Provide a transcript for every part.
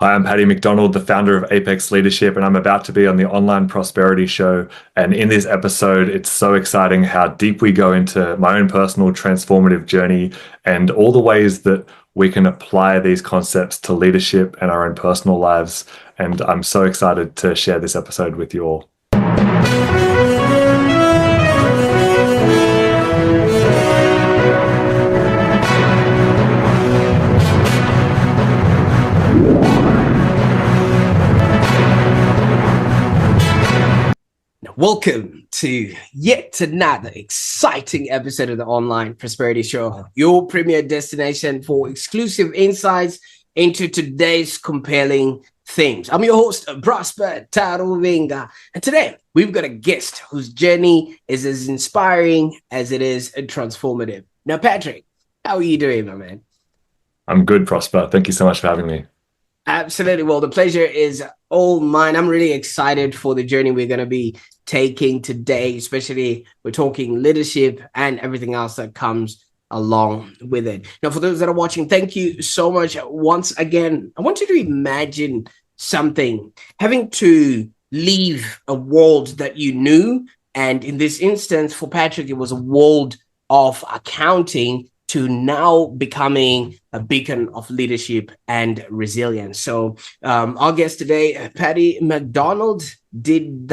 Hi, I'm Patty McDonald, the founder of Apex Leadership, and I'm about to be on the Online Prosperity Show. And in this episode, it's so exciting how deep we go into my own personal transformative journey and all the ways that we can apply these concepts to leadership and our own personal lives. And I'm so excited to share this episode with you all. Welcome to yet another exciting episode of the Online Prosperity Show, your premier destination for exclusive insights into today's compelling themes. I'm your host, Prosper Taruvinga, and today we've got a guest whose journey is as inspiring as it is transformative. Now, Patrick, how are you doing, my man? I'm good, Prosper. Thank you so much for having me. Absolutely. Well, the pleasure is all mine. I'm really excited for the journey we're going to be taking today, especially we're talking leadership and everything else that comes along with it. Now, for those that are watching, thank you so much. Once again, I want you to imagine something, having to leave a world that you knew. And in this instance, for Patrick, it was a world of accounting to now becoming a beacon of leadership and resilience. So our guest today, Patty McDonald, did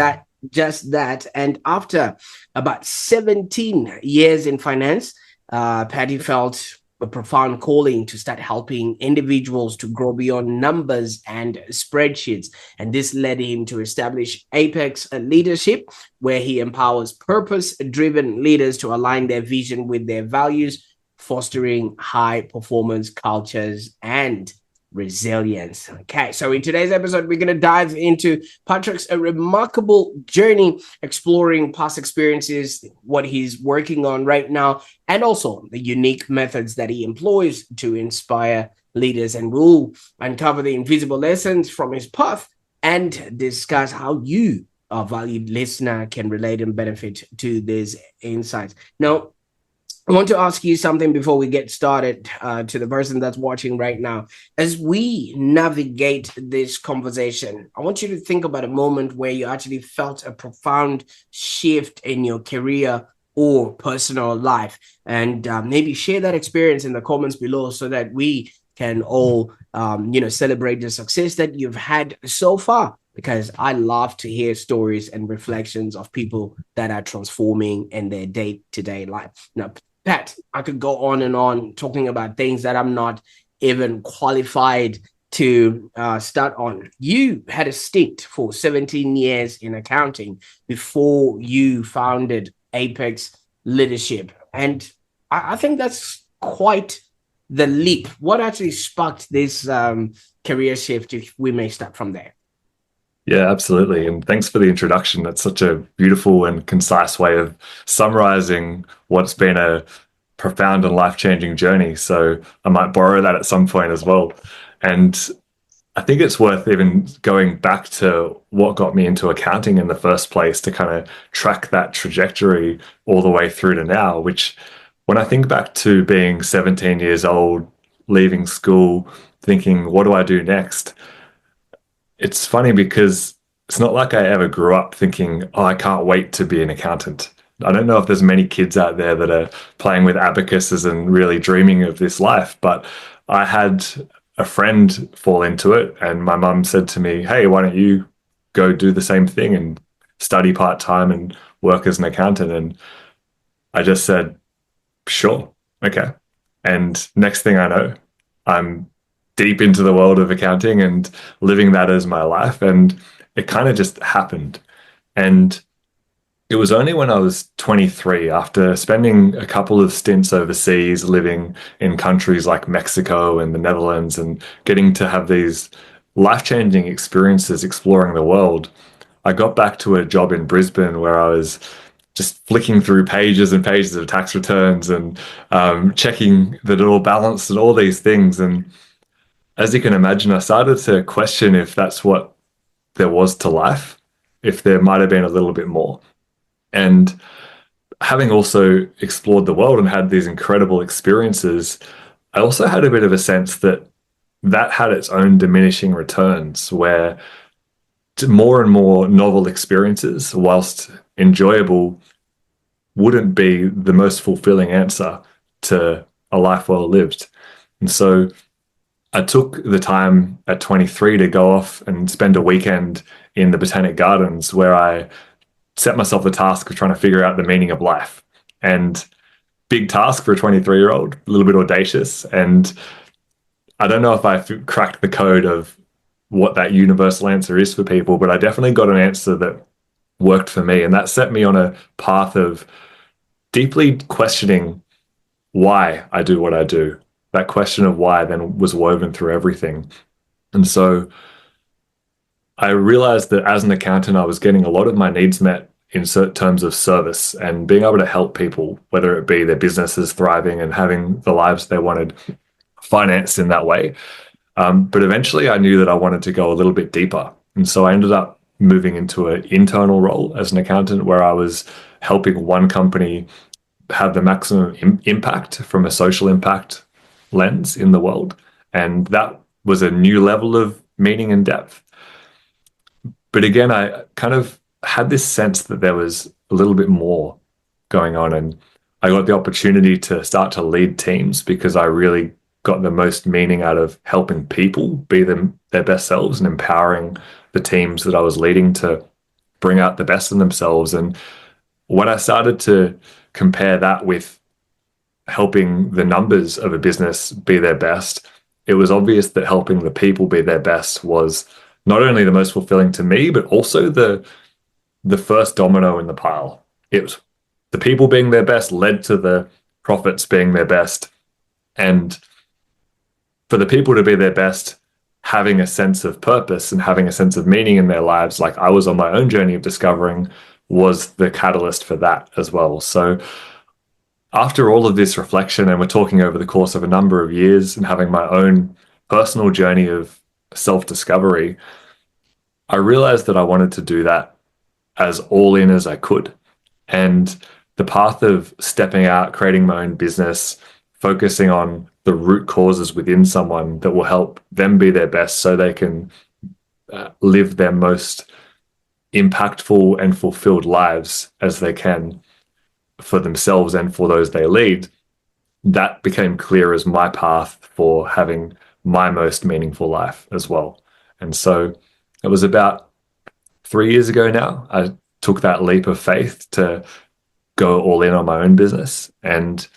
just that. And after about 17 years in finance, Patty felt a profound calling to start helping individuals to grow beyond numbers and spreadsheets. And this led him to establish Apex Leadership, where he empowers purpose-driven leaders to align their vision with their values, fostering high performance cultures and resilience. Okay, so in today's episode, we're going to dive into Patrick's remarkable journey, exploring past experiences, what he's working on right now, and also the unique methods that he employs to inspire leaders. And we'll uncover the invisible lessons from his path and discuss how you, our valued listener, can relate and benefit to these insights. Now, I want to ask you something before we get started, to the person that's watching right now. As we navigate this conversation, I want you to think about a moment where you actually felt a profound shift in your career or personal life, and maybe share that experience in the comments below so that we can all, celebrate the success that you've had so far. Because I love to hear stories and reflections of people that are transforming in their day-to-day life. Now, Pat, I could go on and on talking about things that I'm not even qualified to start on. You had a stint for 17 years in accounting before you founded Apex Leadership. And I think that's quite the leap. What actually sparked this career shift, if we may start from there? Yeah, absolutely. And thanks for the introduction. That's such a beautiful and concise way of summarizing what's been a profound and life-changing journey. So I might borrow that at some point as well. And I think it's worth even going back to what got me into accounting in the first place to kind of track that trajectory all the way through to now, which when I think back to being 17 years old, leaving school, thinking, what do I do next? It's funny because it's not like I ever grew up thinking, oh, I can't wait to be an accountant. I don't know if there's many kids out there that are playing with abacuses and really dreaming of this life, but I had a friend fall into it, and my mum said to me, hey, why don't you go do the same thing and study part-time and work as an accountant? And I just said, sure, okay. And next thing I know, I'm deep into the world of accounting and living that as my life. And it kind of just happened. And it was only when I was 23, after spending a couple of stints overseas, living in countries like Mexico and the Netherlands, and getting to have these life-changing experiences exploring the world, I got back to a job in Brisbane where I was just flicking through pages and pages of tax returns and checking that it all balanced and all these things. And as you can imagine, I started to question if that's what there was to life, if there might have been a little bit more. And having also explored the world and had these incredible experiences, I also had a bit of a sense that that had its own diminishing returns where more and more novel experiences, whilst enjoyable, wouldn't be the most fulfilling answer to a life well lived. And so I took the time at 23 to go off and spend a weekend in the Botanic Gardens where I set myself the task of trying to figure out the meaning of life. And big task for a 23-year-old, a little bit audacious. And I don't know if I cracked the code of what that universal answer is for people, but I definitely got an answer that worked for me. And that set me on a path of deeply questioning why I do what I do. That question of why then was woven through everything. And so I realized that as an accountant, I was getting a lot of my needs met in terms of service and being able to help people, whether it be their businesses thriving and having the lives they wanted financed in that way. But eventually I knew that I wanted to go a little bit deeper. And so I ended up moving into an internal role as an accountant where I was helping one company have the maximum impact from a social impact lens in the world. And that was a new level of meaning and depth. But again, I kind of had this sense that there was a little bit more going on. And I got the opportunity to start to lead teams because I really got the most meaning out of helping people be their best selves and empowering the teams that I was leading to bring out the best in themselves. And when I started to compare that with helping the numbers of a business be their best, it was obvious that helping the people be their best was not only the most fulfilling to me, but also the first domino in the pile. It was the people being their best led to the profits being their best. And for the people to be their best, having a sense of purpose and having a sense of meaning in their lives, like I was on my own journey of discovering, was the catalyst for that as well. So after all of this reflection, and we're talking over the course of a number of years and having my own personal journey of self-discovery, I realized that I wanted to do that as all in as I could. And the path of stepping out, creating my own business, focusing on the root causes within someone that will help them be their best so they can live their most impactful and fulfilled lives as they can for themselves and for those they lead, that became clear as my path for having my most meaningful life as well. And so it was about 3 years ago now, I took that leap of faith to go all in on my own business. And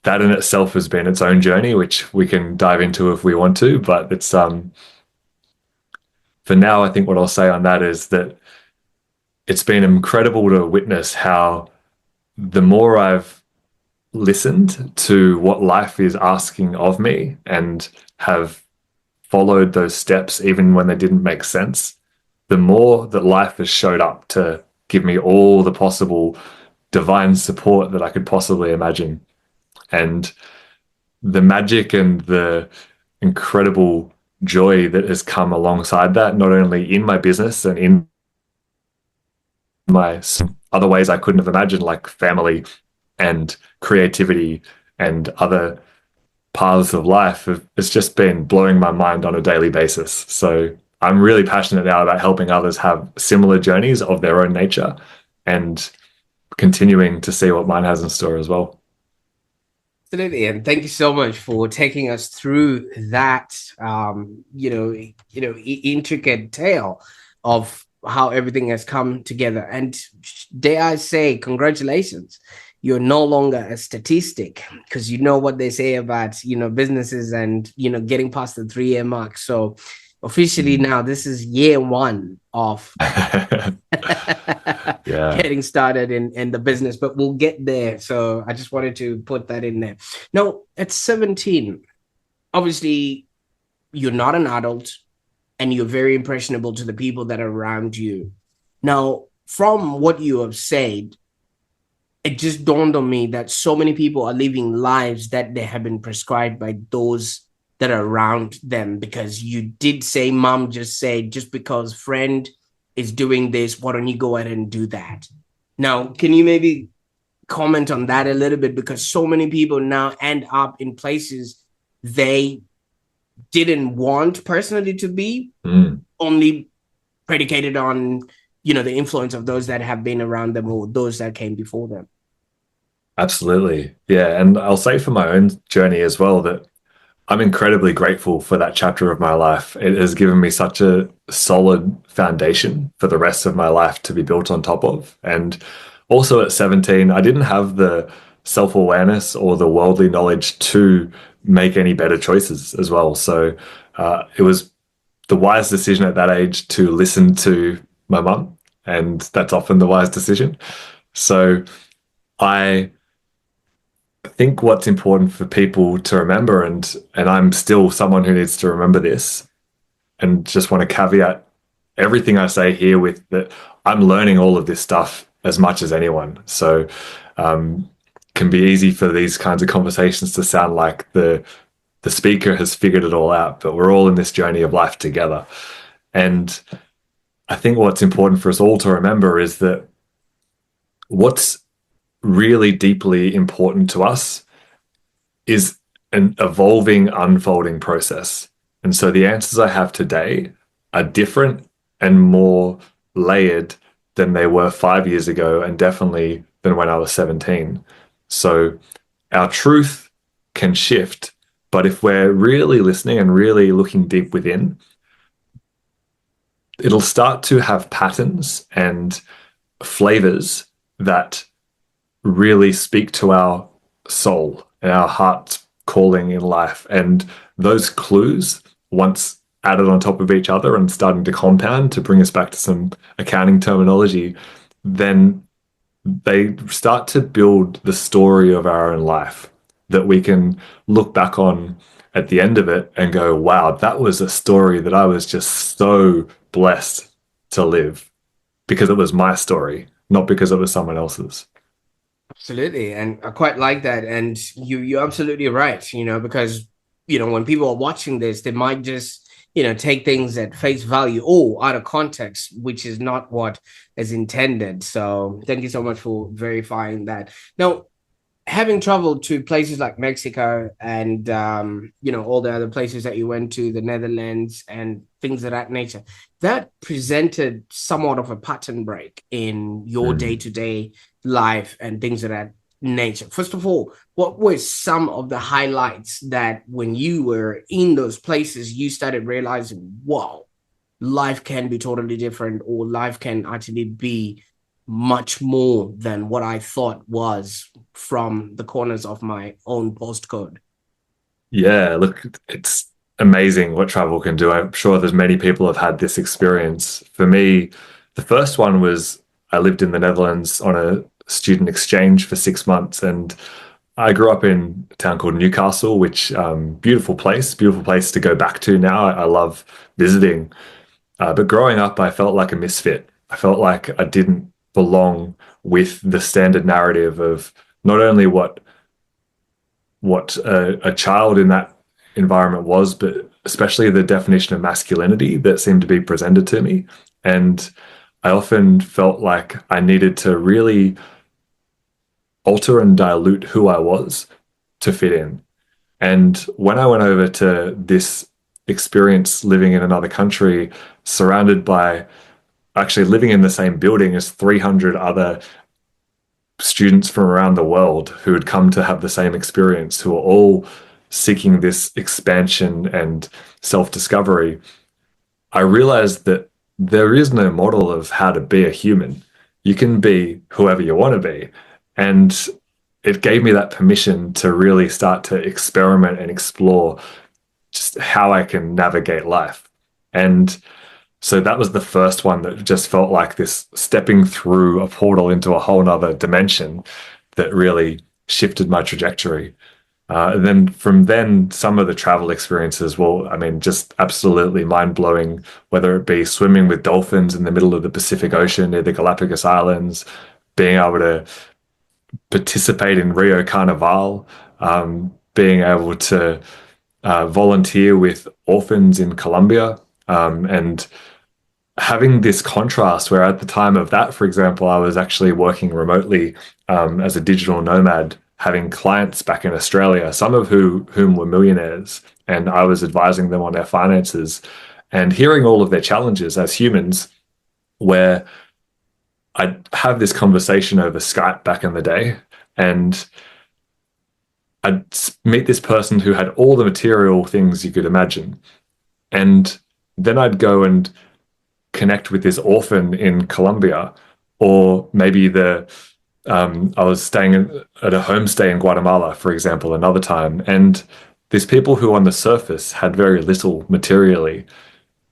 that in itself has been its own journey, which we can dive into if we want to. But it's for now, I think what I'll say on that is that it's been incredible to witness how the more I've listened to what life is asking of me and have followed those steps, even when they didn't make sense, the more that life has showed up to give me all the possible divine support that I could possibly imagine. And the magic and the incredible joy that has come alongside that, not only in my business and in my other ways I couldn't have imagined, like family and creativity and other paths of life, it's just been blowing my mind on a daily basis. So I'm really passionate now about helping others have similar journeys of their own nature and continuing to see what mine has in store as well. Absolutely, and thank you so much for taking us through that, intricate tale of how everything has come together. And dare I say, congratulations! You're no longer a statistic, because you know what they say about businesses and getting past the 3-year mark. So officially now, this is year 1 of getting started in the business, but we'll get there. So I just wanted to put that in there. Now, at 17, obviously, you're not an adult and you're very impressionable to the people that are around you. Now, from what you have said, it just dawned on me that so many people are living lives that they have been prescribed by those that are around them, because you did say, mom just said, just because friend is doing this, why don't you go ahead and do that? Now, can you maybe comment on that a little bit? Because so many people now end up in places they didn't want personally to be, Mm. only predicated on, the influence of those that have been around them or those that came before them. Absolutely. Yeah. And I'll say for my own journey as well that I'm incredibly grateful for that chapter of my life. It has given me such a solid foundation for the rest of my life to be built on top of. And also at 17, I didn't have the self awareness or the worldly knowledge to make any better choices as well. So it was the wise decision at that age to listen to my mum. And that's often the wise decision. So I think what's important for people to remember, and I'm still someone who needs to remember this, and just want to caveat everything I say here with that I'm learning all of this stuff as much as anyone. So can be easy for these kinds of conversations to sound like the speaker has figured it all out, but we're all in this journey of life together. And I think what's important for us all to remember is that what's really deeply important to us is an evolving, unfolding process. And so the answers I have today are different and more layered than they were 5 years ago, and definitely than when I was 17. So our truth can shift, but if we're really listening and really looking deep within, it'll start to have patterns and flavors that really speak to our soul and our heart's calling in life. And those clues, once added on top of each other and starting to compound to bring us back to some accounting terminology, then they start to build the story of our own life that we can look back on at the end of it and go, wow, that was a story that I was just so blessed to live because it was my story, not because it was someone else's. Absolutely. And I quite like that. And you're absolutely right, because, when people are watching this, they might just, take things at face value or out of context, which is not what is intended. So thank you so much for verifying that. Now, having traveled to places like Mexico and all the other places that you went to, the Netherlands and things of that nature, that presented somewhat of a pattern break in your Mm. day-to-day life and things of that nature. First of all, what were some of the highlights that when you were in those places, you started realizing, wow, life can be totally different, or life can actually be much more than what I thought was from the corners of my own postcode? Yeah, look, it's amazing what travel can do. I'm sure there's many people have had this experience. For me, the first one was I lived in the Netherlands on a student exchange for 6 months, and I grew up in a town called Newcastle, which beautiful place to go back to now. I love visiting, but growing up, I felt like a misfit. I felt like I didn't belong with the standard narrative of not only what a child in that environment was, but especially the definition of masculinity that seemed to be presented to me. And I often felt like I needed to really alter and dilute who I was to fit in. And when I went over to this experience living in another country, surrounded by actually living in the same building as 300 other students from around the world who had come to have the same experience, who are all seeking this expansion and self discovery, I realized that there is no model of how to be a human. You can be whoever you want to be. And it gave me that permission to really start to experiment and explore just how I can navigate life. And so that was the first one that just felt like this stepping through a portal into a whole nother dimension that really shifted my trajectory. And then from then, some of the travel experiences, well, I mean, just absolutely mind blowing, whether it be swimming with dolphins in the middle of the Pacific Ocean near the Galapagos Islands, being able to participate in Rio Carnival, being able to volunteer with orphans in Colombia, and having this contrast where at the time of that, for example, I was actually working remotely as a digital nomad having clients back in Australia, some of whom were millionaires, and I was advising them on their finances and hearing all of their challenges as humans, where I'd have this conversation over Skype back in the day, and I'd meet this person who had all the material things you could imagine. And then I'd go and connect with this orphan in Colombia, or maybe I was staying at a homestay in Guatemala, for example, another time. And these people who on the surface had very little materially,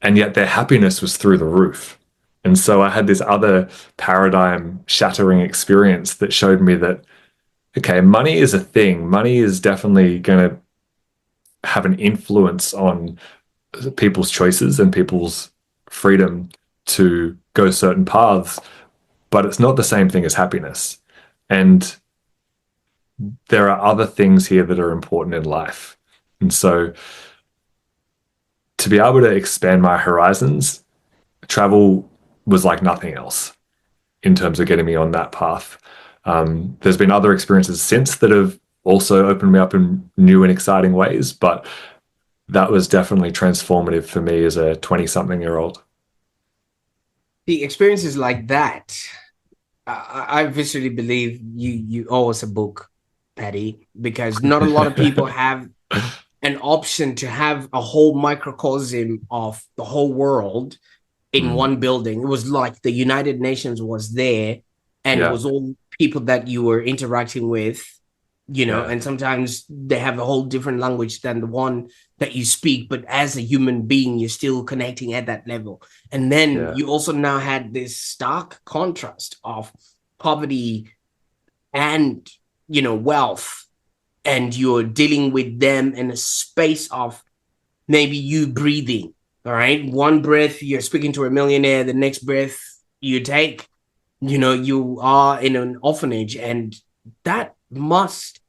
and yet their happiness was through the roof. And so I had this other paradigm shattering experience that showed me that, okay, money is a thing. Money is definitely going to have an influence on people's choices and people's freedom to go certain paths, but it's not the same thing as happiness. And there are other things here that are important in life. And so to be able to expand my horizons, travel was like nothing else in terms of getting me on that path. There's been other experiences since that have also opened me up in new and exciting ways, but that was definitely transformative for me as a 20-something-year-old. The experiences like that, I viscerally believe you owe us a book, Patty, because not a lot of people have an option to have a whole microcosm of the whole world in one building. It was like the United Nations was there, and it was all people that you were interacting with, and sometimes they have a whole different language than the one that you speak, but as a human being, you're still connecting at that level. And then you also now had this stark contrast of poverty and, wealth, and you're dealing with them in a space of maybe you breathing. All right. One breath, you're speaking to a millionaire. The next breath you take, you are in an orphanage. And that must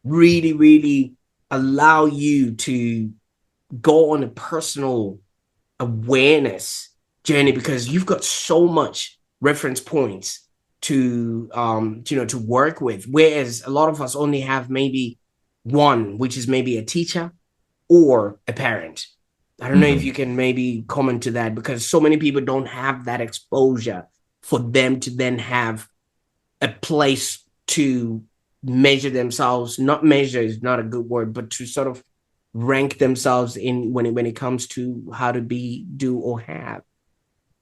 really, really allow you to go on a personal awareness journey, because you've got so much reference points to to work with, whereas a lot of us only have maybe one, which is maybe a teacher or a parent. I don't know if you can maybe comment to that, because so many people don't have that exposure for them to then have a place to measure themselves. Not measure is not a good word, but to sort of rank themselves in when it comes to how to be, do, or have.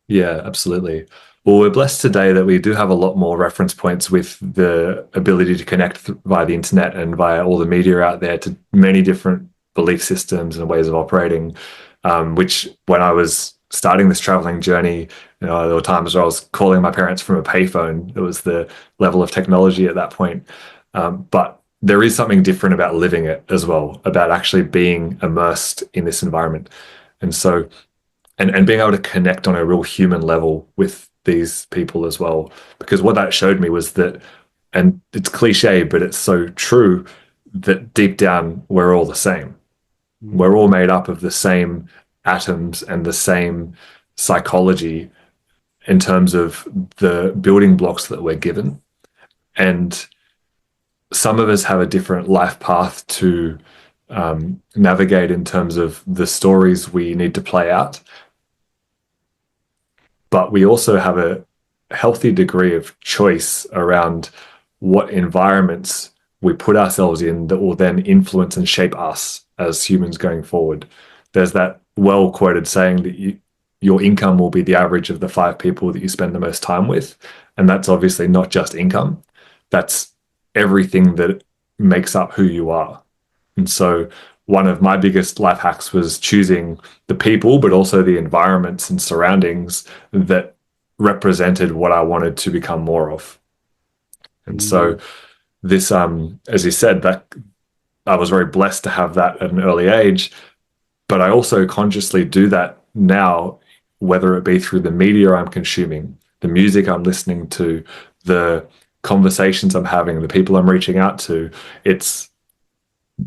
Yeah, absolutely. Well, we're blessed today that we do have a lot more reference points with the ability to connect via the internet and via all the media out there to many different belief systems and ways of operating, which when I was starting this traveling journey, there were times where I was calling my parents from a payphone. It was the level of technology at that point. But there is something different about living it as well, about actually being immersed in this environment. And so, and being able to connect on a real human level with these people as well. Because what that showed me was that, and it's cliche, but it's so true, that deep down, we're all the same. We're all made up of the same atoms and the same psychology in terms of the building blocks that we're given. And some of us have a different life path to navigate in terms of the stories we need to play out. But we also have a healthy degree of choice around what environments we put ourselves in that will then influence and shape us as humans going forward. There's that well-quoted saying that your income will be the average of the 5 people that you spend the most time with. And that's obviously not just income. That's everything that makes up who you are. And so one of my biggest life hacks was choosing the people, but also the environments and surroundings that represented what I wanted to become more of. And so this, as you said, that I was very blessed to have that at an early age, but I also consciously do that now, whether it be through the media I'm consuming, the music I'm listening to, the conversations I'm having, the people I'm reaching out to. It's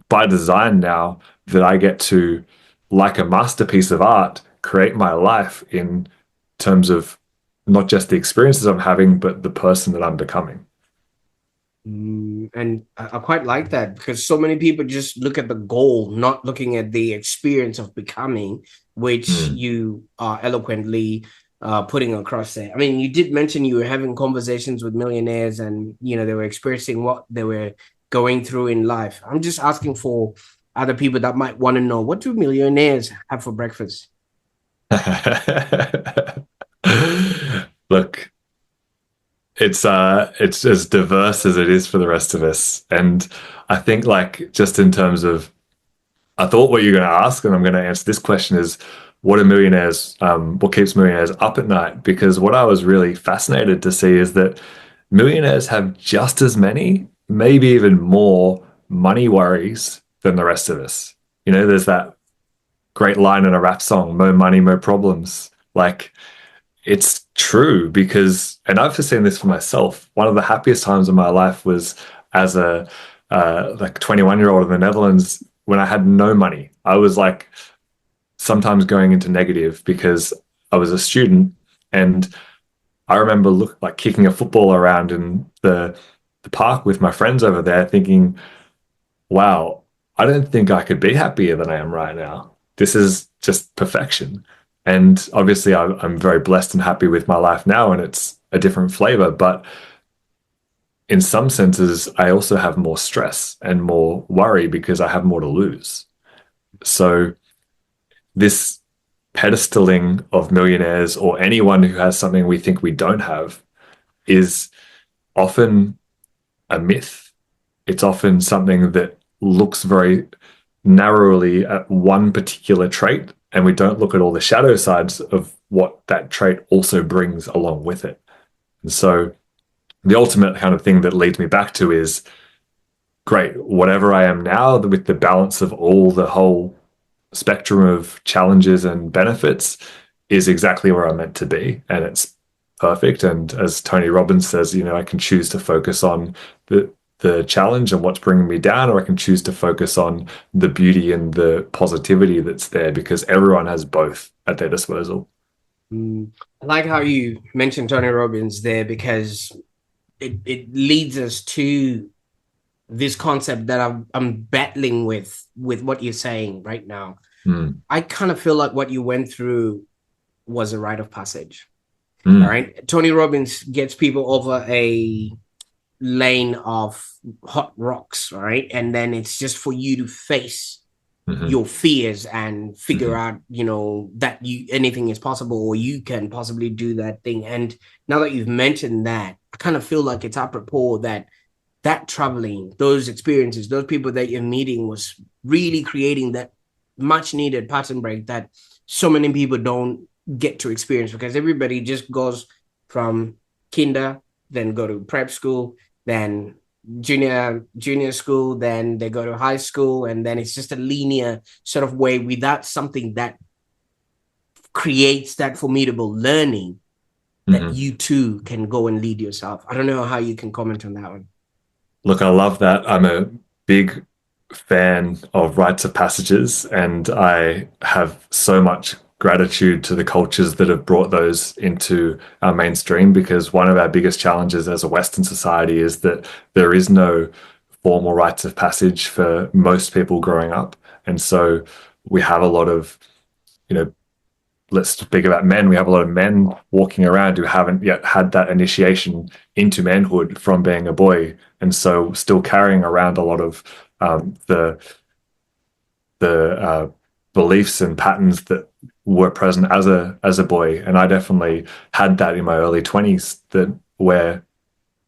by design now that I get to, like a masterpiece of art, create my life in terms of not just the experiences I'm having, but the person that I'm becoming. And I quite like that because so many people just look at the goal, not looking at the experience of becoming, which Mm. you are eloquently putting across there. I mean, you did mention you were having conversations with millionaires and, they were experiencing what they were going through in life. I'm just asking for other people that might want to know, what do millionaires have for breakfast? Look, it's as diverse as it is for the rest of us. And I think like just in terms of I thought what you're going to ask, and I'm going to answer this question is what are millionaires, what keeps millionaires up at night? Because what I was really fascinated to see is that millionaires have just as many, maybe even more money worries than the rest of us. There's that great line in a rap song, "Mo money, mo problems." Like it's true because, and I've just seen this for myself. One of the happiest times of my life was as a like 21-year-old in the Netherlands when I had no money. I was like sometimes going into negative because I was a student, and I remember like kicking a football around in the park with my friends over there, thinking, "Wow, I don't think I could be happier than I am right now. This is just perfection." And obviously, I'm very blessed and happy with my life now, and it's a different flavor. But in some senses, I also have more stress and more worry because I have more to lose. So, this pedestaling of millionaires or anyone who has something we think we don't have is often a myth. It's often something that looks very narrowly at one particular trait, and we don't look at all the shadow sides of what that trait also brings along with it. And so the ultimate kind of thing that leads me back to is great, whatever I am now, with the balance of all the whole spectrum of challenges and benefits, is exactly where I'm meant to be. And it's perfect. And as Tony Robbins says, I can choose to focus on the challenge and what's bringing me down, or I can choose to focus on the beauty and the positivity that's there because everyone has both at their disposal. I like how you mentioned Tony Robbins there because it leads us to this concept that I'm battling with what you're saying right now. Mm. I kind of feel like what you went through was a rite of passage. All Mm. right. Tony Robbins gets people over a lane of hot rocks, right? And then it's just for you to face Mm-hmm. your fears and figure Mm-hmm. out, that you anything is possible or you can possibly do that thing. And now that you've mentioned that, I kind of feel like it's apropos that traveling, those experiences, those people that you're meeting was really creating that much needed pattern break that so many people don't get to experience because everybody just goes from kinder, then go to prep school, then junior school, then they go to high school, and then it's just a linear sort of way without something that creates that formidable learning that Mm-hmm. you too can go and lead yourself. I don't know how you can comment on that one. Look, I love that. I'm a big fan of rites of passages, and I have so much gratitude to the cultures that have brought those into our mainstream because one of our biggest challenges as a Western society is that there is no formal rites of passage for most people growing up. And so we have a lot of, you know, let's speak about men. We have a lot of men walking around who haven't yet had that initiation into manhood from being a boy, and so still carrying around a lot of the beliefs and patterns that were present as a boy. And I definitely had that in my early 20s, that where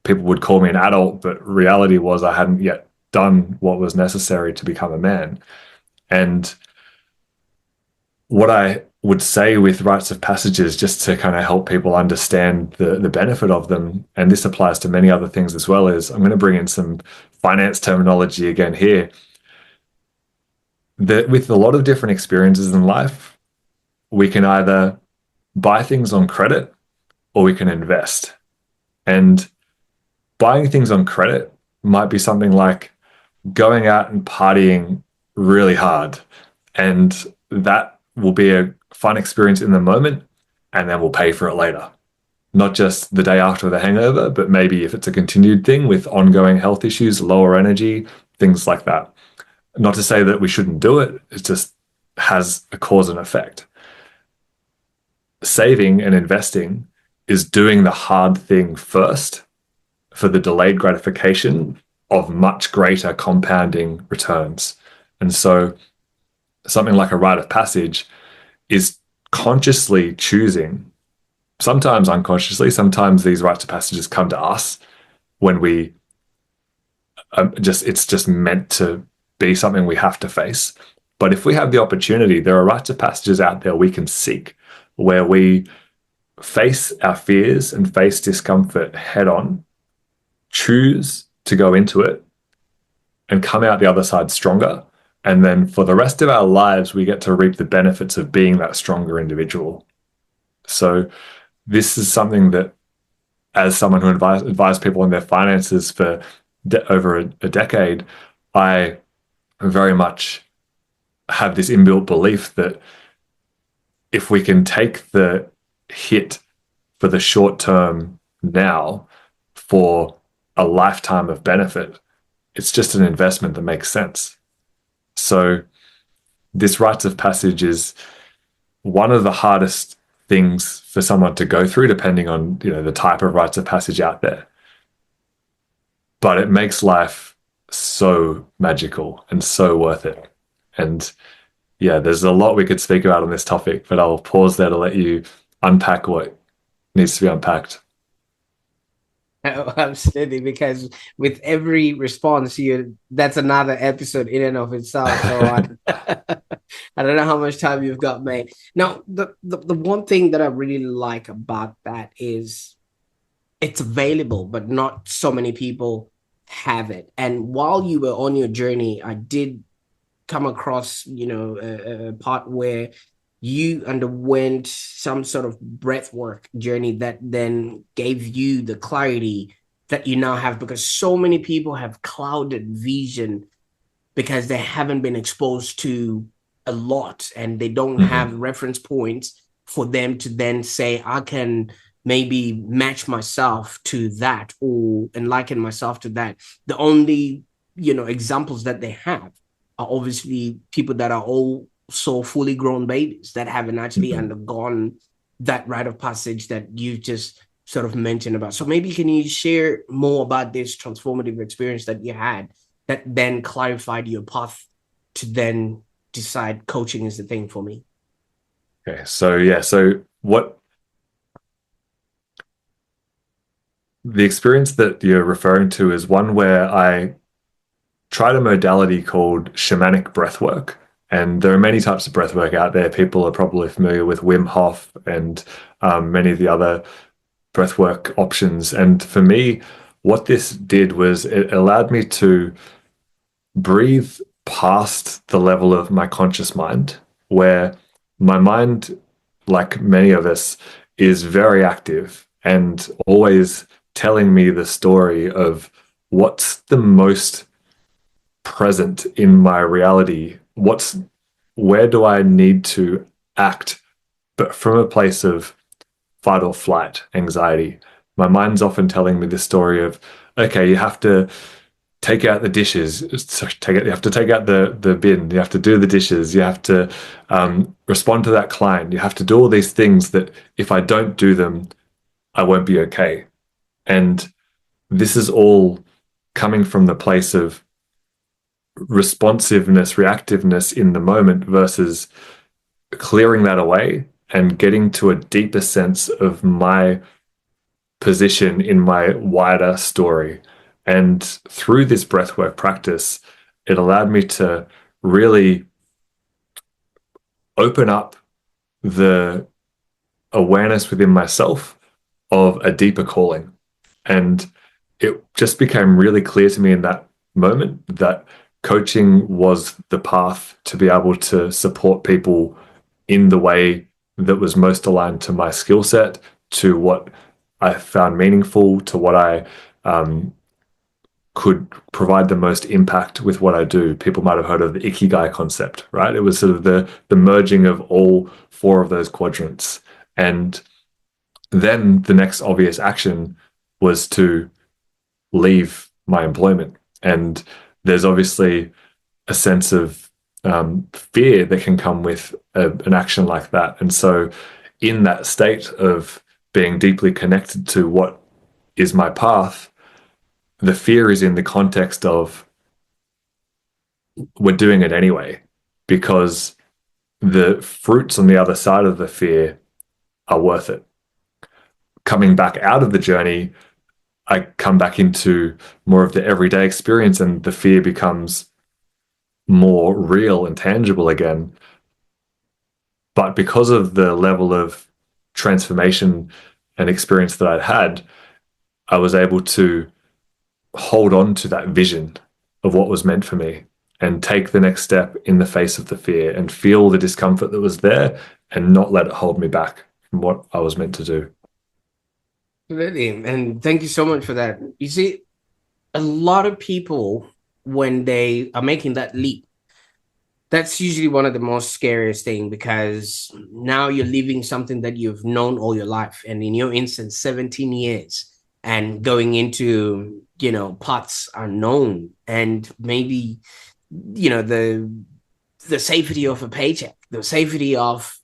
people would call me an adult, but reality was I hadn't yet done what was necessary to become a man. And what I would say with rites of passages, just to kind of help people understand the benefit of them, and this applies to many other things as well, is I'm going to bring in some finance terminology again here. That with a lot of different experiences in life, we can either buy things on credit or we can invest. And buying things on credit might be something like going out and partying really hard. And that will be a fun experience in the moment, and then we'll pay for it later. not just the day after the hangover, but maybe if it's a continued thing with ongoing health issues, lower energy, things like that. Not to say that we shouldn't do it, it just has a cause and effect. Saving and investing is doing the hard thing first for the delayed gratification of much greater compounding returns. And so something like a rite of passage is consciously choosing, sometimes unconsciously, sometimes these rites of passages come to us when we it's just meant to be something we have to face. But if we have the opportunity, there are rites of passages out there we can seek where we face our fears and face discomfort head on, choose to go into it, and come out the other side stronger. And then for the rest of our lives, we get to reap the benefits of being that stronger individual. So this is something that, as someone who advised people on their finances for over a decade, I very much have this inbuilt belief that if we can take the hit for the short term now for a lifetime of benefit, it's just an investment that makes sense. So this rites of passage is one of the hardest things for someone to go through, depending on, you know, the type of rites of passage out there. But it makes life so magical and so worth it. And yeah, there's a lot we could speak about on this topic, but I'll pause there to let you unpack what needs to be unpacked. Oh, absolutely, because with every response, that's another episode in and of itself. So I don't know how much time you've got, mate. Now, the one thing that I really like about that is it's available, but not so many people have it. And while you were on your journey, I did come across, a part where you underwent some sort of breathwork journey that then gave you the clarity that you now have, because so many people have clouded vision because they haven't been exposed to a lot and they don't have reference points for them to then say, I can maybe match myself to that or and liken myself to that. The only, examples that they have are obviously people that are also fully grown babies that haven't actually undergone that rite of passage that you just sort of mentioned about. So maybe can you share more about this transformative experience that you had that then clarified your path to then decide coaching is the thing for me? Okay, so what the experience that you're referring to is one where I tried a modality called shamanic breathwork. And there are many types of breathwork out there. People are probably familiar with Wim Hof and many of the other breathwork options. And for me, what this did was it allowed me to breathe past the level of my conscious mind, where my mind, like many of us, is very active and always telling me the story of what's the most present in my reality, where do I need to act, but from a place of fight or flight anxiety. My mind's often telling me the story of, okay, you have to take out the dishes, you have to take out the bin, you have to do the dishes, you have to respond to that client, you have to do all these things that if I don't do them, I won't be okay. And this is all coming from the place of responsiveness, reactiveness in the moment versus clearing that away and getting to a deeper sense of my position in my wider story. And through this breathwork practice, it allowed me to really open up the awareness within myself of a deeper calling. And it just became really clear to me in that moment that coaching was the path to be able to support people in the way that was most aligned to my skill set, to what I found meaningful, to what I could provide the most impact with what I do. People might have heard of the Ikigai concept, right? It was sort of the merging of all four of those quadrants. And then the next obvious action was to leave my employment. And there's obviously a sense of fear that can come with an action like that. And so, in that state of being deeply connected to what is my path, the fear is in the context of we're doing it anyway, because the fruits on the other side of the fear are worth it. Coming back out of the journey, I come back into more of the everyday experience, and the fear becomes more real and tangible again. But because of the level of transformation and experience that I'd had, I was able to hold on to that vision of what was meant for me and take the next step in the face of the fear and feel the discomfort that was there and not let it hold me back from what I was meant to do. Absolutely. And thank you so much for that. You see, a lot of people, when they are making that leap, that's usually one of the most scariest thing, because now you're leaving something that you've known all your life. And in your instance, 17 years, and going into, paths unknown, and maybe, the safety of a paycheck, the safety of,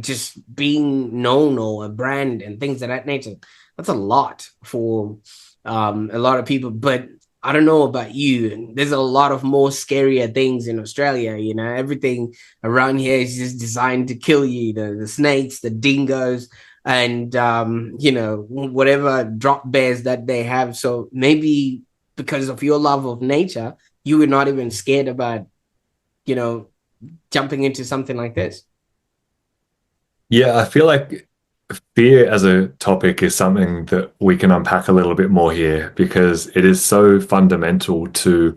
just being known, or a brand and things of that nature. That's a lot for a lot of people. But I don't know about you, there's a lot of more scarier things in Australia. Everything around here is just designed to kill you. The snakes, the dingoes, and whatever drop bears that they have. So maybe because of your love of nature, you were not even scared about, jumping into something like this. Yeah, I feel like fear as a topic is something that we can unpack a little bit more here because it is so fundamental to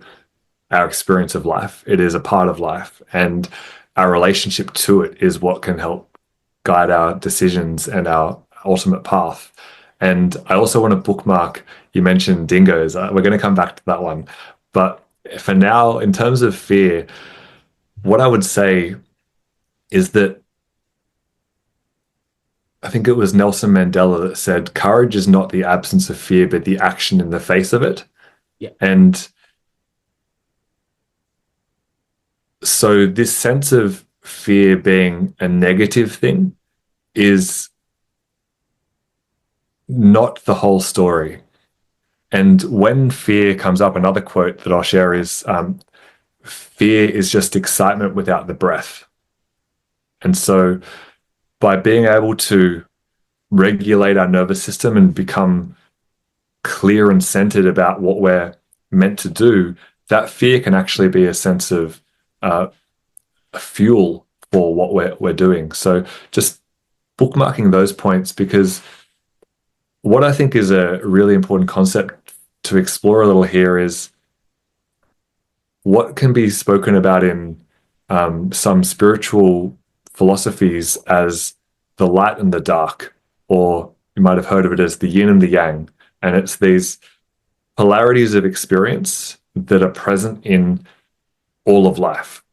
our experience of life. It is a part of life, and our relationship to it is what can help guide our decisions and our ultimate path. And I also want to bookmark, you mentioned dingoes. We're going to come back to that one. But for now, in terms of fear, what I would say is that I think it was Nelson Mandela that said, courage is not the absence of fear, but the action in the face of it. Yeah. And so this sense of fear being a negative thing is not the whole story. And when fear comes up, another quote that I'll share is fear is just excitement without the breath. And so by being able to regulate our nervous system and become clear and centered about what we're meant to do, that fear can actually be a sense of fuel for what we're doing. So just bookmarking those points, because what I think is a really important concept to explore a little here is what can be spoken about in some spiritual philosophies as the light and the dark, or you might have heard of it as the yin and the yang. And it's these polarities of experience that are present in all of life.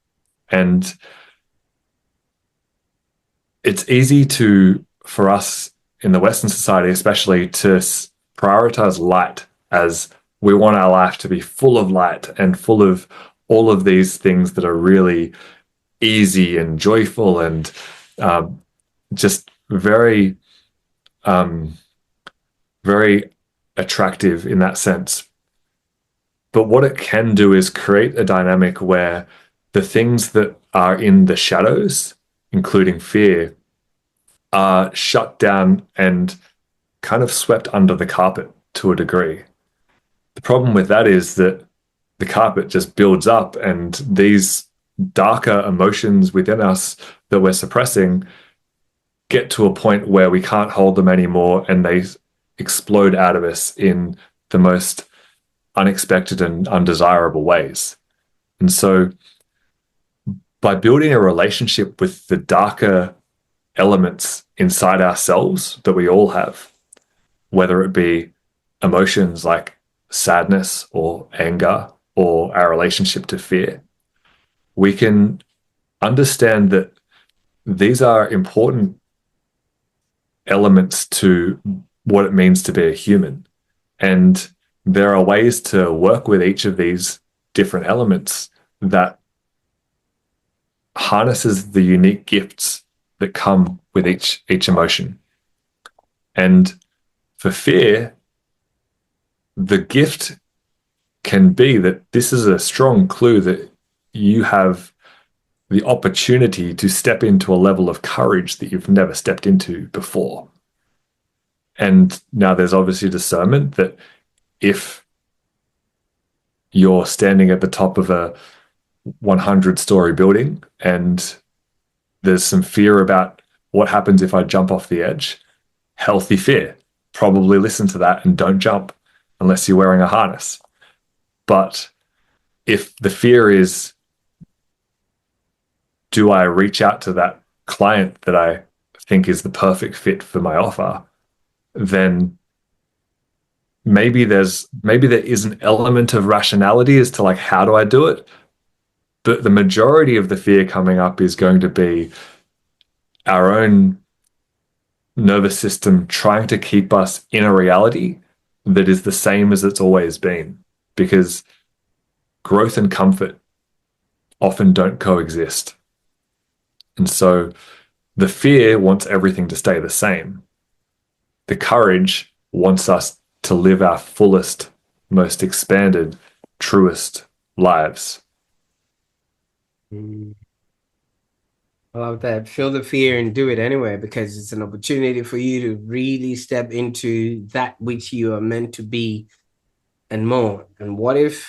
And it's easy for us in the Western society, especially, to prioritize light as we want our life to be full of light and full of all of these things that are really easy and joyful and just very, very attractive in that sense. But what it can do is create a dynamic where the things that are in the shadows, including fear, are shut down and kind of swept under the carpet to a degree. The problem with that is that the carpet just builds up, and these darker emotions within us that we're suppressing get to a point where we can't hold them anymore, and they explode out of us in the most unexpected and undesirable ways. And so by building a relationship with the darker elements inside ourselves that we all have, whether it be emotions like sadness or anger or our relationship to fear, we can understand that these are important elements to what it means to be a human. And there are ways to work with each of these different elements that harnesses the unique gifts that come with each emotion. And for fear, the gift can be that this is a strong clue that you have the opportunity to step into a level of courage that you've never stepped into before. And now there's obviously discernment that if you're standing at the top of a 100-story building and there's some fear about what happens if I jump off the edge, healthy fear, probably listen to that and don't jump unless you're wearing a harness. But if the fear is, do I reach out to that client that I think is the perfect fit for my offer, then maybe there is an element of rationality as to like, how do I do it? But the majority of the fear coming up is going to be our own nervous system trying to keep us in a reality that is the same as it's always been, because growth and comfort often don't coexist. And so the fear wants everything to stay the same. The courage wants us to live our fullest, most expanded, truest lives. I love that. Feel the fear and do it anyway, because it's an opportunity for you to really step into that which you are meant to be and more. And what if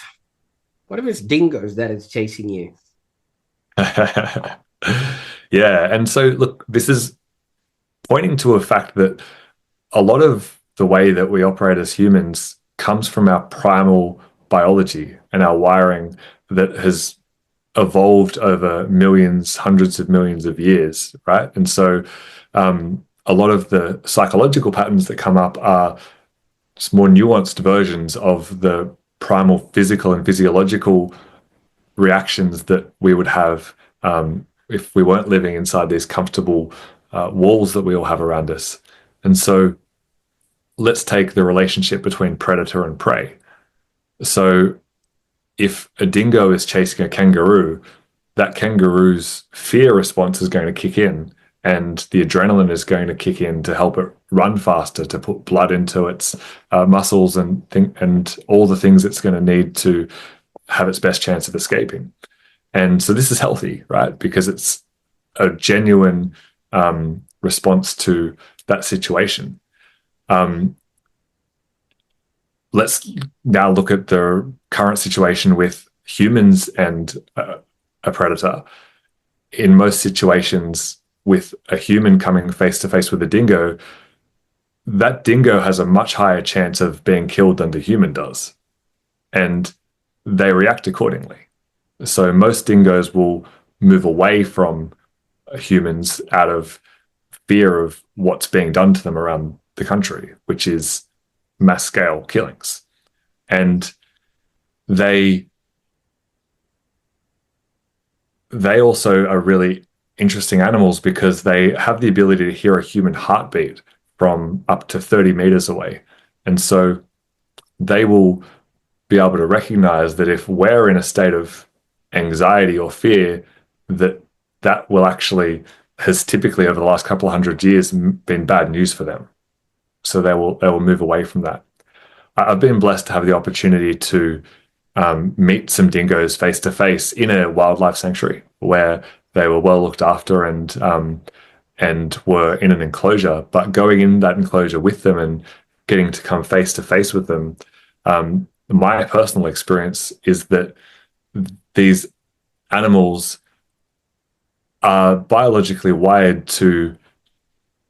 it's dingoes that is chasing you? Yeah. And so, look, this is pointing to a fact that a lot of the way that we operate as humans comes from our primal biology and our wiring that has evolved over millions, hundreds of millions of years, right? And so a lot of the psychological patterns that come up are just more nuanced versions of the primal physical and physiological reactions that we would have if we weren't living inside these comfortable walls that we all have around us. And so let's take the relationship between predator and prey. So if a dingo is chasing a kangaroo, that kangaroo's fear response is going to kick in, and the adrenaline is going to kick in to help it run faster, to put blood into its muscles and all the things it's going to need to have its best chance of escaping. And so this is healthy, right? Because it's a genuine response to that situation. Let's now look at the current situation with humans and a predator. In most situations, with a human coming face to face with a dingo, that dingo has a much higher chance of being killed than the human does. And they react accordingly. So most dingoes will move away from humans out of fear of what's being done to them around the country, which is mass scale killings. And they also are really interesting animals because they have the ability to hear a human heartbeat from up to 30 meters away. And so they will be able to recognize that if we're in a state of anxiety or fear, that will actually has typically over the last couple of hundred years been bad news for them. So they will move away from that. I've been blessed to have the opportunity to meet some dingoes face to face in a wildlife sanctuary where they were well looked after and were in an enclosure. But going in that enclosure with them and getting to come face to face with them, my personal experience is that these animals are biologically wired to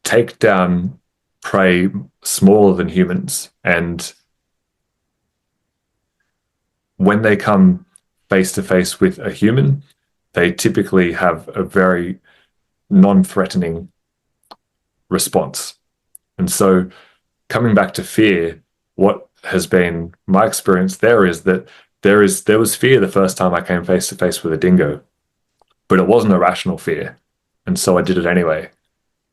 take down prey smaller than humans. And when they come face to face with a human, they typically have a very non-threatening response. And so coming back to fear, what has been my experience there is that there was fear the first time I came face to face with a dingo, but it wasn't a rational fear. And so I did it anyway.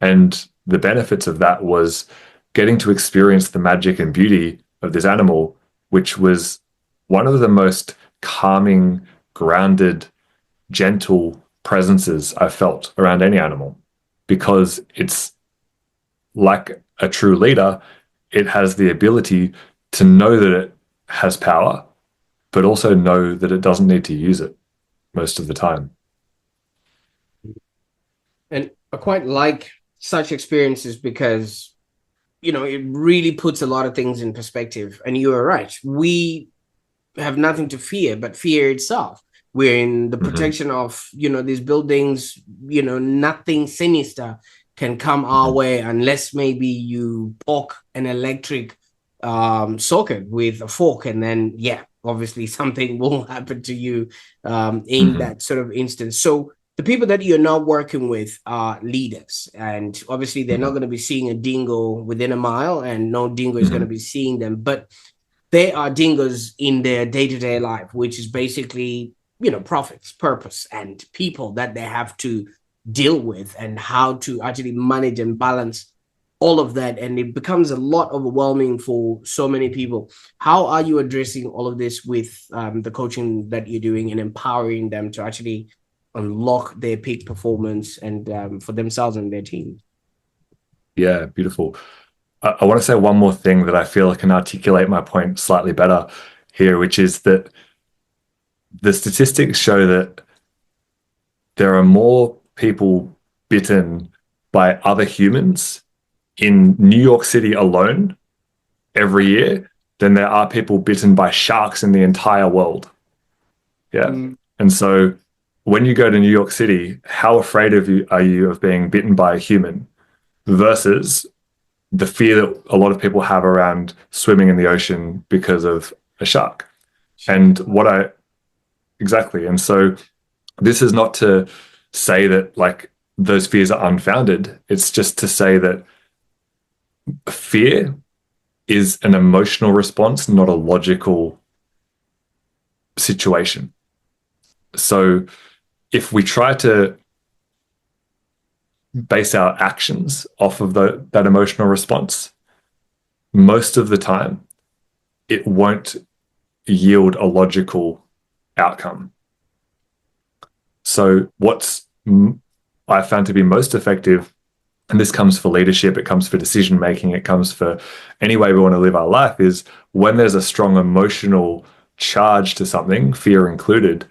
And the benefits of that was getting to experience the magic and beauty of this animal, which was one of the most calming, grounded, gentle presences I felt around any animal, because it's like a true leader, it has the ability to know that it has power, but also know that it doesn't need to use it most of the time. And I quite like such experiences because, it really puts a lot of things in perspective. And you are right. We have nothing to fear but fear itself. We're in the Mm-hmm. protection of, these buildings, nothing sinister can come our Mm-hmm. way unless maybe you poke an electric socket with a fork, and then, yeah, obviously something will happen to you in Mm-hmm. that sort of instance. So the people that you're now working with are leaders, and obviously they're not Mm-hmm. going to be seeing a dingo within a mile, and no dingo is going to Mm-hmm. be seeing them, but they are dingoes in their day-to-day life, which is basically, profits, purpose, and people that they have to deal with, and how to actually manage and balance all of that. And it becomes a lot overwhelming for so many people. How are you addressing all of this with the coaching that you're doing and empowering them to actually unlock their peak performance and for themselves and their team? Yeah, beautiful. I want to say one more thing that I feel can articulate my point slightly better here, which is that the statistics show that there are more people bitten by other humans in New York City alone every year than there are people bitten by sharks in the entire world. Yeah. Mm. And so when you go to New York City, how afraid are you of being bitten by a human versus the fear that a lot of people have around swimming in the ocean because of a shark? Sure. And what I exactly. And so this is not to say that like those fears are unfounded. It's just to say that fear is an emotional response, not a logical situation. So if we try to base our actions off of that emotional response, most of the time it won't yield a logical outcome. So what's I found to be most effective, and this comes for leadership, it comes for decision making, it comes for any way we want to live our life, is when there's a strong emotional charge to something, fear included,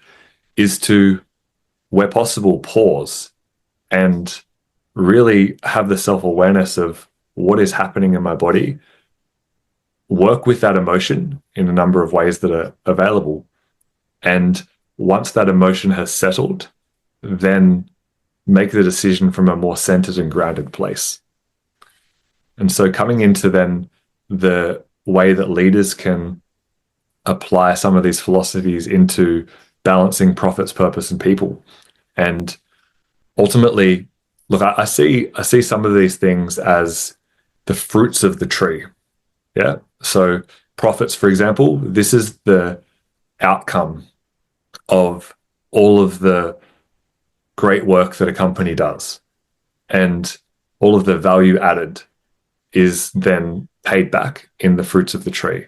is to, where possible, pause and really have the self-awareness of what is happening in my body, work with that emotion in a number of ways that are available. And once that emotion has settled, then make the decision from a more centered and grounded place. And so coming into then the way that leaders can apply some of these philosophies into balancing profits, purpose, and people. And ultimately, look, I see some of these things as the fruits of the tree. Yeah. So profits, for example, this is the outcome of all of the great work that a company does. And all of the value added is then paid back in the fruits of the tree.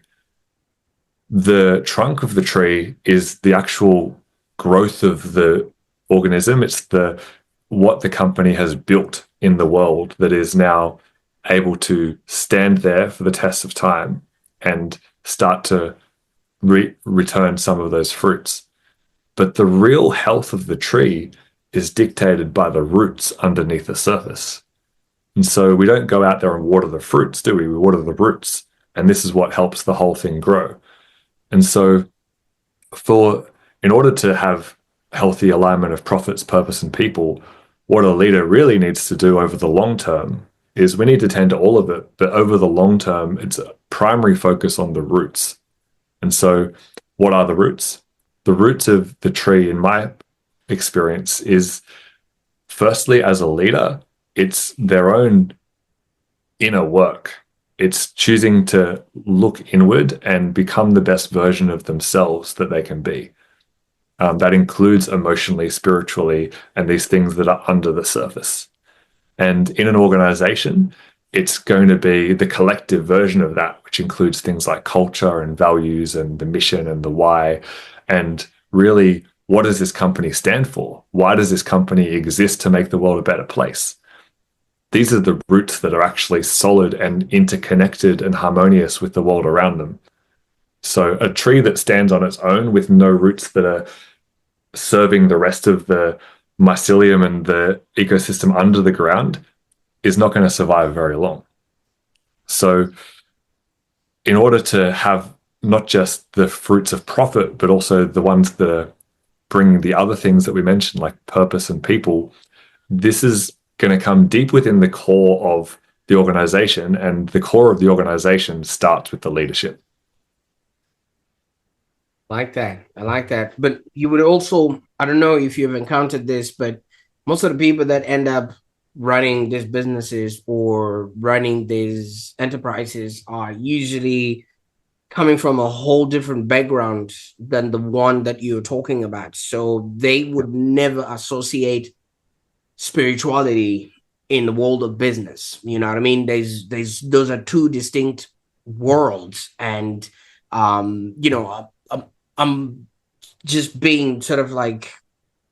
The trunk of the tree is the actual growth of the organism. It's the what the company has built in the world that is now able to stand there for the test of time and start to return some of those fruits. But the real health of the tree is dictated by the roots underneath the surface. And so we don't go out there and water the fruits, do we? We water the roots. And this is what helps the whole thing grow. And so for in order to have healthy alignment of profits, purpose, and people, what a leader really needs to do over the long term is we need to tend to all of it. But over the long term, it's a primary focus on the roots. And so what are the roots? The roots of the tree, in my experience, is firstly, as a leader, it's their own inner work. It's choosing to look inward and become the best version of themselves that they can be. That includes emotionally, spiritually, and these things that are under the surface. And in an organization, it's going to be the collective version of that, which includes things like culture and values and the mission and the why. And really, what does this company stand for? Why does this company exist to make the world a better place? These are the roots that are actually solid and interconnected and harmonious with the world around them. So a tree that stands on its own with no roots that are serving the rest of the mycelium and the ecosystem under the ground is not going to survive very long. So in order to have not just the fruits of profit, but also the ones that are bringing the other things that we mentioned, like purpose and people, this is going to come deep within the core of the organization. And the core of the organization starts with the leadership. Like that. I like that. But you would also, I don't know if you've encountered this, but most of the people that end up running these businesses or running these enterprises are usually coming from a whole different background than the one that you're talking about. So they would never associate spirituality in the world of business. You know what I mean? There's those are two distinct worlds. And I'm just being sort of like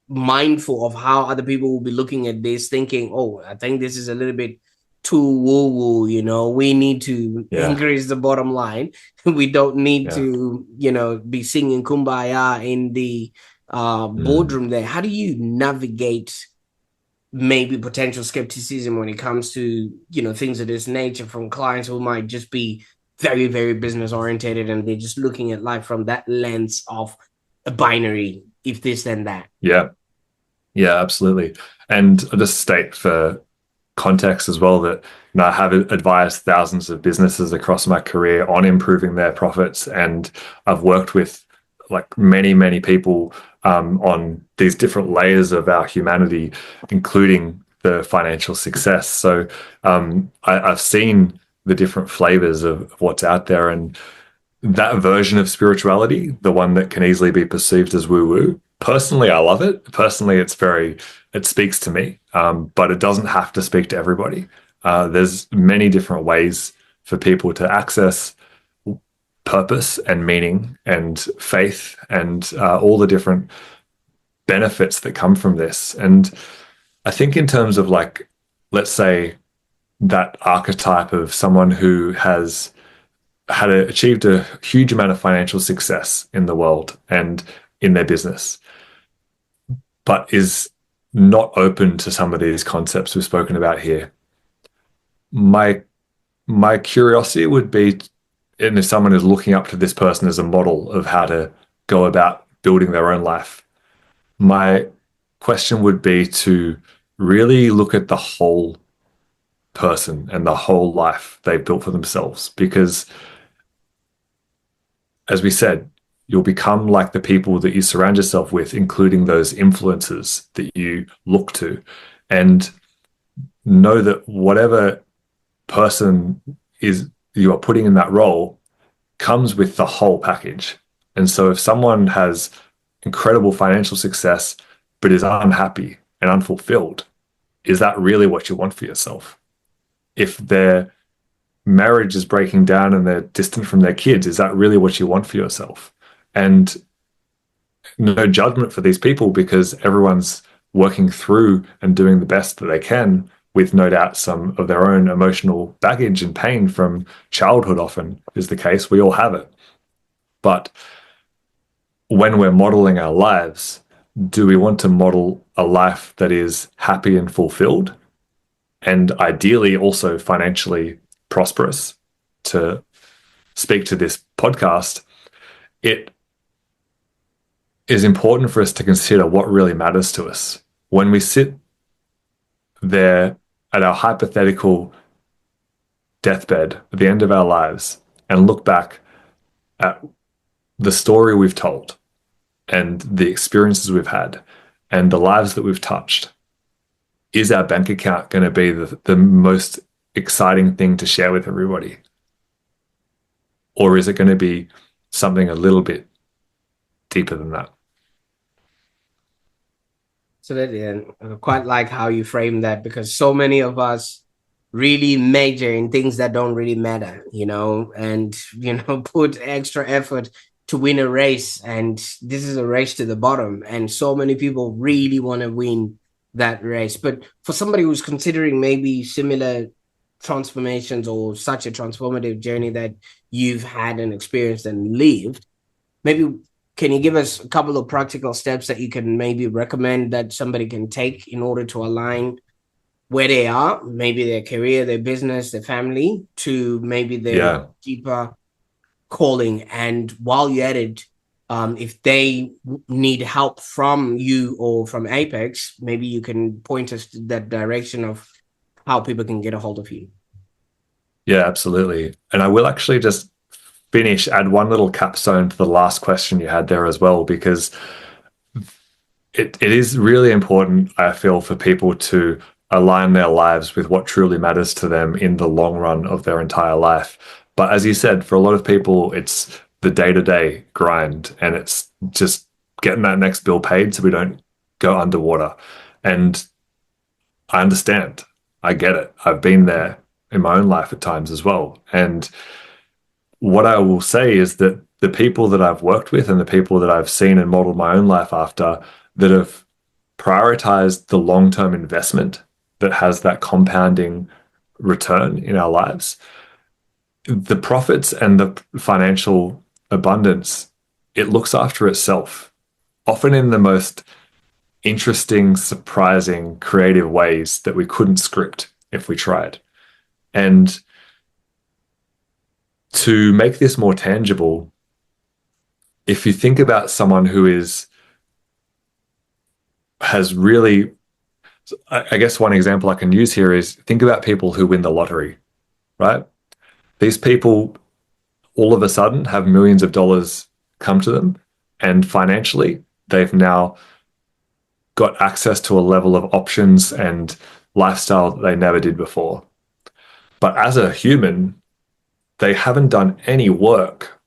mindful of how other people will be looking at this, thinking, oh, I think this is a little bit too woo-woo, we need to increase the bottom line. We don't need to, be singing Kumbaya in the boardroom there. How do you navigate maybe potential skepticism when it comes to, things of this nature from clients who might just be very, very business oriented and they're just looking at life from that lens of a binary, if this then that? Yeah, absolutely. And I'll just state for context as well that I have advised thousands of businesses across my career on improving their profits, and I've worked with like many people on these different layers of our humanity, including the financial success. So I've seen the different flavors of what's out there, and that version of spirituality, the one that can easily be perceived as woo-woo, personally, I love it. Personally, it speaks to me, but it doesn't have to speak to everybody. There's many different ways for people to access purpose and meaning and faith and all the different benefits that come from this. And I think in terms of like, let's say that archetype of someone who has achieved a huge amount of financial success in the world and in their business, but is not open to some of these concepts we've spoken about here. My curiosity would be, and if someone is looking up to this person as a model of how to go about building their own life, my question would be to really look at the whole person and the whole life they've built for themselves. Because, as we said, you'll become like the people that you surround yourself with, including those influences that you look to. And know that whatever person is you are putting in that role comes with the whole package. And so if someone has incredible financial success but is unhappy and unfulfilled, is that really what you want for yourself? If their marriage is breaking down and they're distant from their kids, is that really what you want for yourself? And no judgment for these people, because everyone's working through and doing the best that they can with no doubt some of their own emotional baggage and pain from childhood. Often is the case. We all have it. But when we're modeling our lives, do we want to model a life that is happy and fulfilled and ideally also financially prosperous? To speak to this podcast, it is important for us to consider what really matters to us. When we sit there at our hypothetical deathbed at the end of our lives and look back at the story we've told and the experiences we've had and the lives that we've touched, is our bank account going to be the most exciting thing to share with everybody? Or is it going to be something a little bit deeper than that? It's Absolutely. And I quite like how you frame that, because so many of us really major in things that don't really matter, and, put extra effort to win a race. And this is a race to the bottom. And so many people really want to win that race. But for somebody who's considering maybe similar transformations or such a transformative journey that you've had and experienced and lived, maybe can you give us a couple of practical steps that you can maybe recommend that somebody can take in order to align where they are, maybe their career, their business, their family, to maybe their Yeah. deeper calling? And while you're at it, if they need help from you or from Apex, maybe you can point us to that direction of how people can get a hold of you. Yeah, absolutely. And I will actually just add one little capstone to the last question you had there as well, because it is really important, I feel, for people to align their lives with what truly matters to them in the long run of their entire life. But as you said, for a lot of people, it's the day-to-day grind, and it's just getting that next bill paid so we don't go underwater. And I understand. I get it. I've been there in my own life at times as well. And what I will say is that the people that I've worked with and the people that I've seen and modeled my own life after, that have prioritized the long-term investment that has that compounding return in our lives, the profits and the financial abundance, it looks after itself, often in the most interesting, surprising, creative ways that we couldn't script if we tried. And to make this more tangible, if you think about someone who has really, I guess one example I can use here is, think about people who win the lottery, right? These people all of a sudden have millions of dollars come to them, and financially they've now got access to a level of options and lifestyle that they never did before. But as a human, they haven't done any work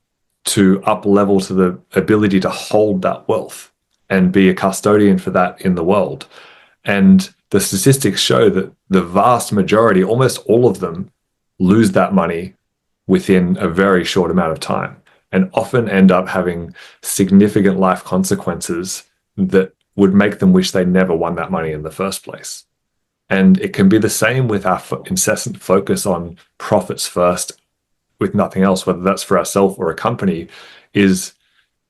to up level to the ability to hold that wealth and be a custodian for that in the world. And the statistics show that the vast majority, almost all of them, lose that money within a very short amount of time, and often end up having significant life consequences that would make them wish they never won that money in the first place. And it can be the same with our incessant focus on profits first with nothing else, whether that's for ourselves or a company. Is,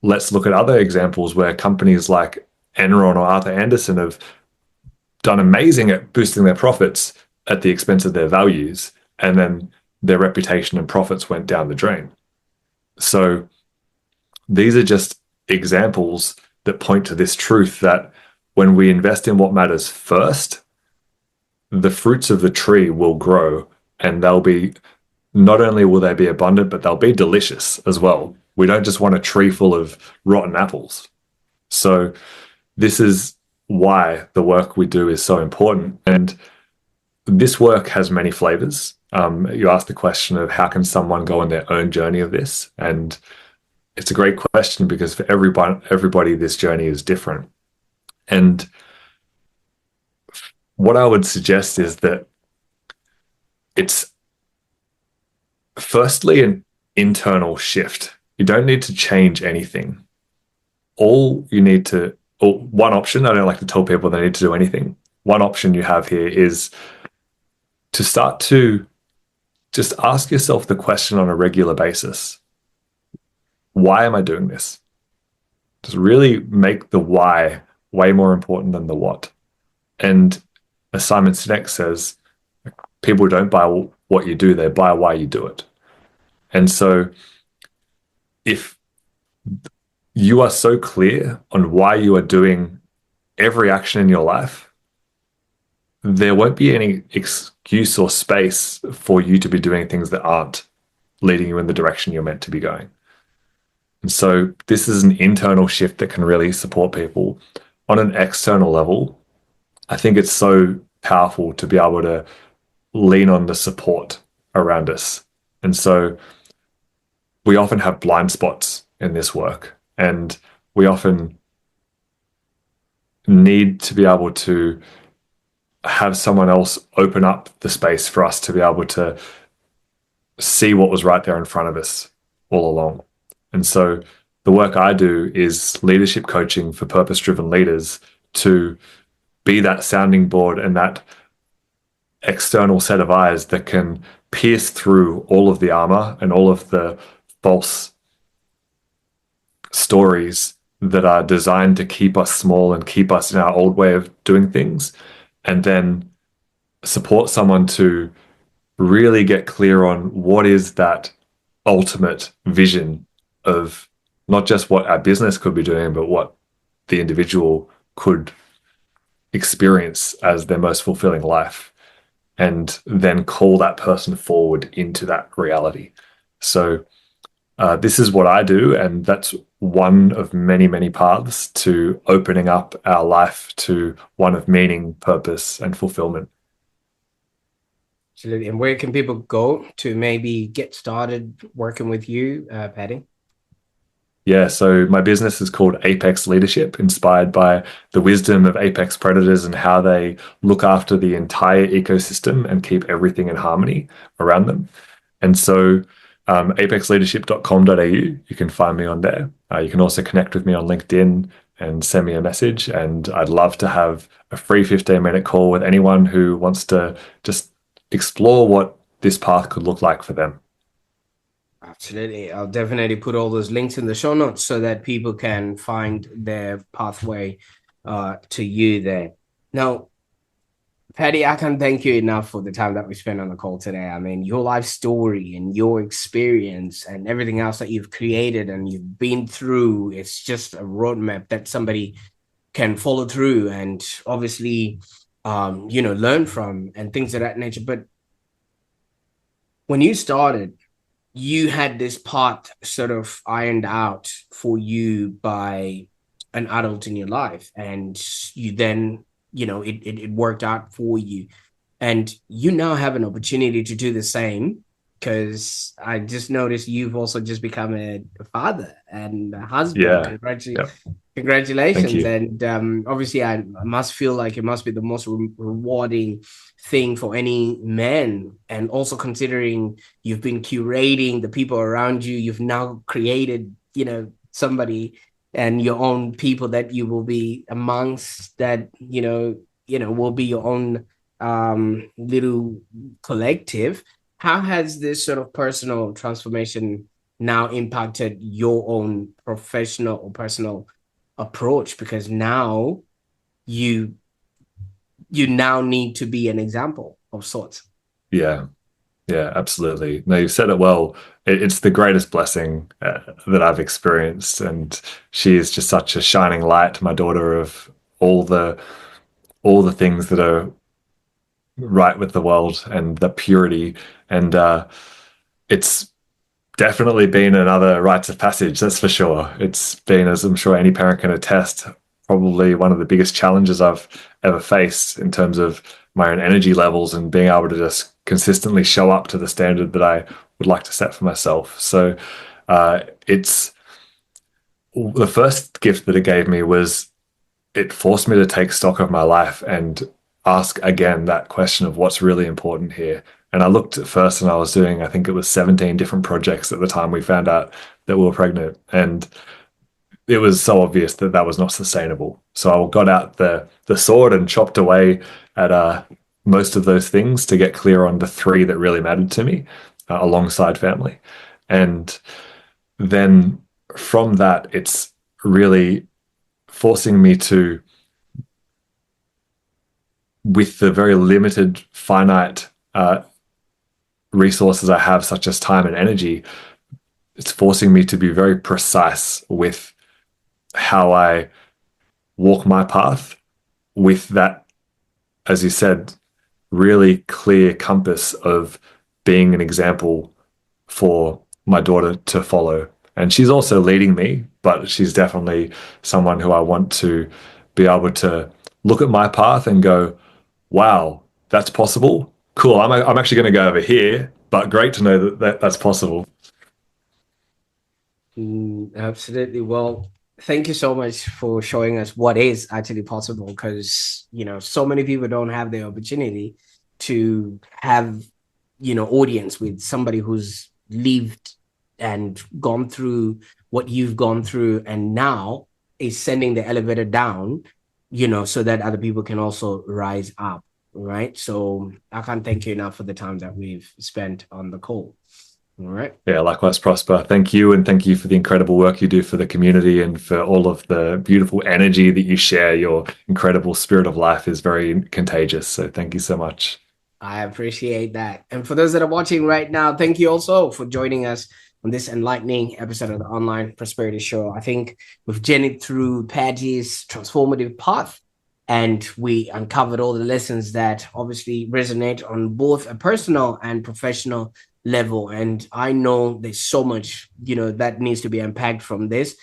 let's look at other examples where companies like Enron or Arthur Andersen have done amazing at boosting their profits at the expense of their values, and then their reputation and profits went down the drain. So these are just examples that point to this truth that when we invest in what matters first, the fruits of the tree will grow, and they'll be, not only will they be abundant, but they'll be delicious as well. We don't just want a tree full of rotten apples. So this is why the work we do is so important. And this work has many flavors. You asked the question of how can someone go on their own journey of this? And it's a great question, because for everybody, this journey is different. And what I would suggest is that it's firstly an internal shift. You don't need to change anything. All you need to, or one option, I don't like to tell people they need to do anything. One option you have here is to start to just ask yourself the question on a regular basis: why am I doing this? Just really make the why way more important than the what. And as Simon Sinek says, people don't buy what you do, they buy why you do it. And so if you are so clear on why you are doing every action in your life, there won't be any excuse or space for you to be doing things that aren't leading you in the direction you're meant to be going. And so this is an internal shift that can really support people. On an external level, I think it's so powerful to be able to lean on the support around us. And so we often have blind spots in this work, and we often need to be able to have someone else open up the space for us to be able to see what was right there in front of us all along. And so the work I do is leadership coaching for purpose-driven leaders to be that sounding board and that external set of eyes that can pierce through all of the armor and all of the false stories that are designed to keep us small and keep us in our old way of doing things, and then support someone to really get clear on what is that ultimate vision of not just what our business could be doing, but what the individual could experience as their most fulfilling life, and then call that person forward into that reality. So this is what I do, and that's one of many, many paths to opening up our life to one of meaning, purpose, and fulfillment. Absolutely. And where can people go to maybe get started working with you, Patty? Yeah, so my business is called Apex Leadership, inspired by the wisdom of apex predators and how they look after the entire ecosystem and keep everything in harmony around them. And so apexleadership.com.au, you can find me on there. You can also connect with me on LinkedIn and send me a message. And I'd love to have a free 15-minute call with anyone who wants to just explore what this path could look like for them. Absolutely. I'll definitely put all those links in the show notes so that people can find their pathway to you there. Now, Patty, I can't thank you enough for the time that we spent on the call today. I mean, your life story and your experience and everything else that you've created and you've been through, it's just a roadmap that somebody can follow through and obviously, learn from and things of that nature. But when you started, you had this part sort of ironed out for you by an adult in your life, and you then, it worked out for you, and you now have an opportunity to do the same, because I just noticed you've also just become a father and a husband. Yeah. Yep. Thank Congratulations. you. And obviously I must feel like it must be the most rewarding thing for any man. And also considering you've been curating the people around you, you've now created, somebody and your own people that you will be amongst, that, will be your own little collective. How has this sort of personal transformation now impacted your own professional or personal approach? Because now you now need to be an example of sorts. Yeah. Yeah, absolutely. No, you've said it well. It's the greatest blessing that I've experienced, and she is just such a shining light, my daughter, of all the things that are right with the world and the purity. And it's definitely been another rites of passage, that's for sure. It's been, as I'm sure any parent can attest, probably one of the biggest challenges I've ever faced in terms of my own energy levels and being able to just consistently show up to the standard that I would like to set for myself. So it's the first gift that it gave me was it forced me to take stock of my life and ask again that question of what's really important here. And I looked at first and I was doing, I think it was 17 different projects at the time we found out that we were pregnant. And it was so obvious that that was not sustainable. So I got out the sword and chopped away at most of those things to get clear on the three that really mattered to me, alongside family. And then from that, it's really forcing me to, with the very limited, finite resources I have, such as time and energy, it's forcing me to be very precise with how I walk my path, with that, as you said, really clear compass of being an example for my daughter to follow. And she's also leading me, but she's definitely someone who I want to be able to look at my path and go, wow, that's possible. Cool. I'm actually going to go over here, but great to know that that's possible. Absolutely. Well, Thank you so much for showing us what is actually possible, because, so many people don't have the opportunity to have, audience with somebody who's lived and gone through what you've gone through, and now is sending the elevator down, so that other people can also rise up. Right. So I can't thank you enough for the time that we've spent on the call. All right. Yeah, likewise, Prosper. Thank you. And thank you for the incredible work you do for the community and for all of the beautiful energy that you share. Your incredible spirit of life is very contagious. So thank you so much. I appreciate that. And for those that are watching right now, thank you also for joining us on this enlightening episode of the Online Prosperity Show. I think we've journeyed through Patty's transformative path, and we uncovered all the lessons that obviously resonate on both a personal and professional level. And I know there's so much, that needs to be unpacked from this.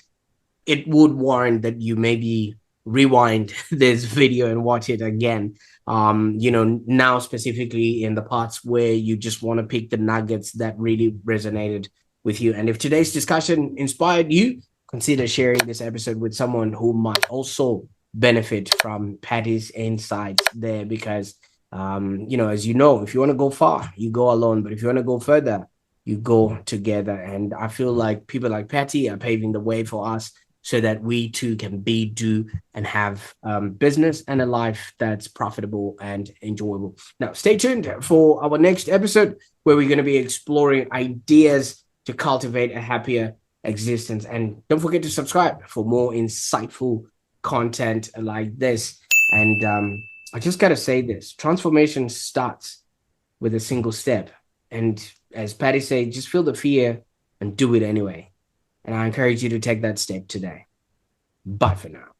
It would warrant that you maybe rewind this video and watch it again. Now specifically in the parts where you just want to pick the nuggets that really resonated with you. And if today's discussion inspired you, consider sharing this episode with someone who might also benefit from Patty's insights there, because as if you want to go far, you go alone, but if you want to go further, you go together. And I feel like people like Patty are paving the way for us, so that we too can be, do, and have business and a life that's profitable and enjoyable. Now, stay tuned for our next episode, where we're going to be exploring ideas to cultivate a happier existence. And don't forget to subscribe for more insightful content like this. And I just got to say this: transformation starts with a single step. And as Patty said, just feel the fear and do it anyway. And I encourage you to take that step today. Bye for now.